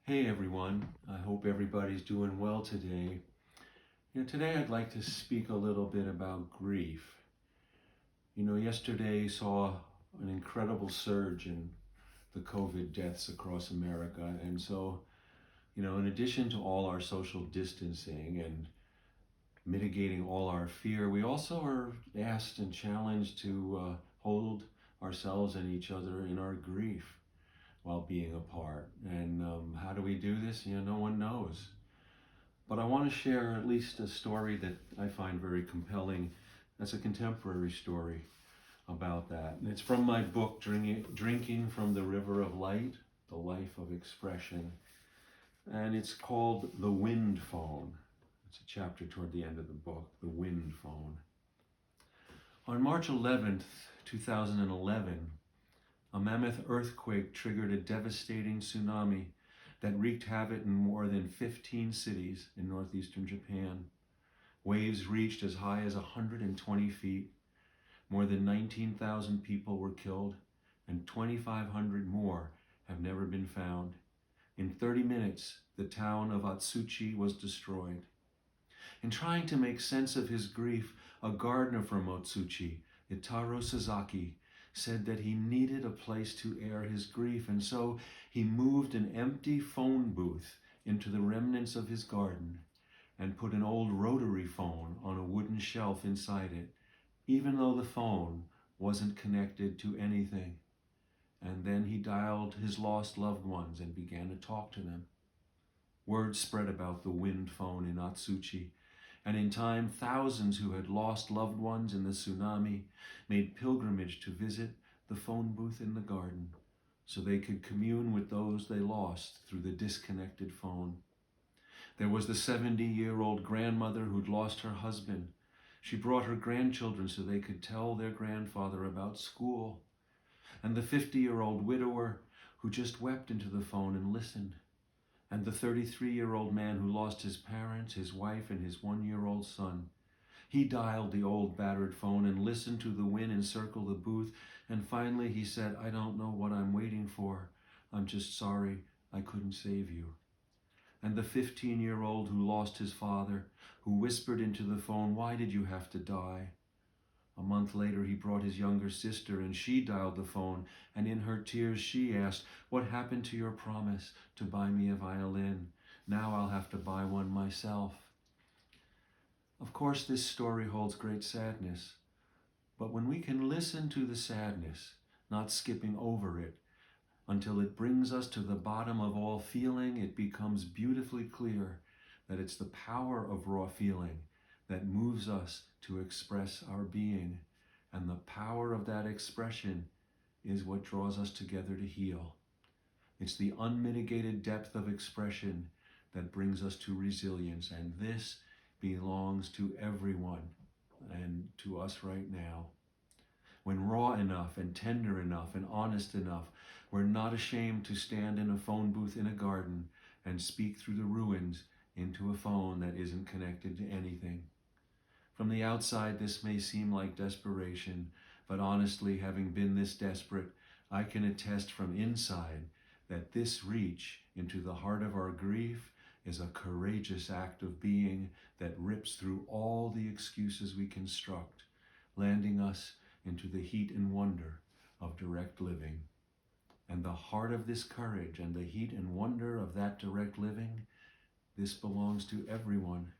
Hey everyone, I hope everybody's doing well today. Today I'd like to speak a little bit about grief. Yesterday saw an incredible surge in the COVID deaths across America. And so, in addition to all our social distancing and mitigating all our fear, we also are asked and challenged to hold ourselves and each other in our grief while being apart. And how do we do this? No one knows. But I want to share at least a story that I find very compelling. That's a contemporary story about that. And it's from my book, Drinking from the River of Light, The Life of Expression. And it's called The Wind Phone. It's a chapter toward the end of the book, The Wind Phone. On March 11th, 2011, a mammoth earthquake triggered a devastating tsunami that wreaked havoc in more than 15 cities in northeastern Japan. Waves reached as high as 120 feet. More than 19,000 people were killed, and 2,500 more have never been found. In 30 minutes, the town of Atsuchi was destroyed. In trying to make sense of his grief, a gardener from Atsuchi, Itaro Sasaki, said that he needed a place to air his grief, and so he moved an empty phone booth into the remnants of his garden and put an old rotary phone on a wooden shelf inside it, even though the phone wasn't connected to anything. And then he dialed his lost loved ones and began to talk to them. Word spread about the wind phone in Atsuchi, and in time, thousands who had lost loved ones in the tsunami made pilgrimage to visit the phone booth in the garden so they could commune with those they lost through the disconnected phone. There was the 70-year-old grandmother who'd lost her husband. She brought her grandchildren so they could tell their grandfather about school. And the 50-year-old widower who just wept into the phone and listened. And the 33-year-old man who lost his parents, his wife, and his 1-year-old son. He dialed the old battered phone and listened to the wind encircle the booth, and finally he said, "I don't know what I'm waiting for. I'm just sorry I couldn't save you." And the 15-year-old who lost his father, who whispered into the phone, "Why did you have to die?" A month later, he brought his younger sister, and she dialed the phone, and in her tears she asked, "What happened to your promise to buy me a violin? Now I'll have to buy one myself." Of course, this story holds great sadness, but when we can listen to the sadness, not skipping over it, until it brings us to the bottom of all feeling, it becomes beautifully clear that it's the power of raw feeling that moves us to express our being, and the power of that expression is what draws us together to heal. It's the unmitigated depth of expression that brings us to resilience, and this belongs to everyone and to us right now. When raw enough and tender enough and honest enough, we're not ashamed to stand in a phone booth in a garden and speak through the ruins into a phone that isn't connected to anything. From the outside, this may seem like desperation, but honestly, having been this desperate, I can attest from inside that this reach into the heart of our grief is a courageous act of being that rips through all the excuses we construct, landing us into the heat and wonder of direct living. And the heart of this courage and the heat and wonder of that direct living, this belongs to everyone.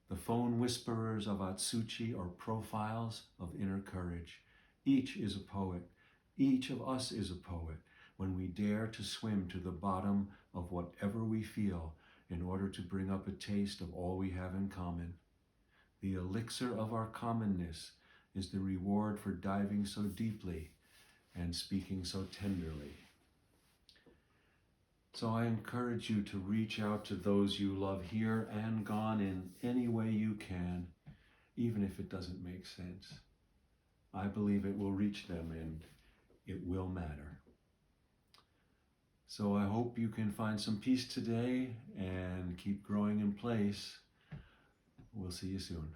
The phone whisperers of Atsuchi are profiles of inner courage. Each is a poet. Each of us is a poet when we dare to swim to the bottom of whatever we feel in order to bring up a taste of all we have in common. The elixir of our commonness is the reward for diving so deeply and speaking so tenderly. So I encourage you to reach out to those you love here and gone in any way you can, even if it doesn't make sense. I believe it will reach them and it will matter. So I hope you can find some peace today and keep growing in place. We'll see you soon.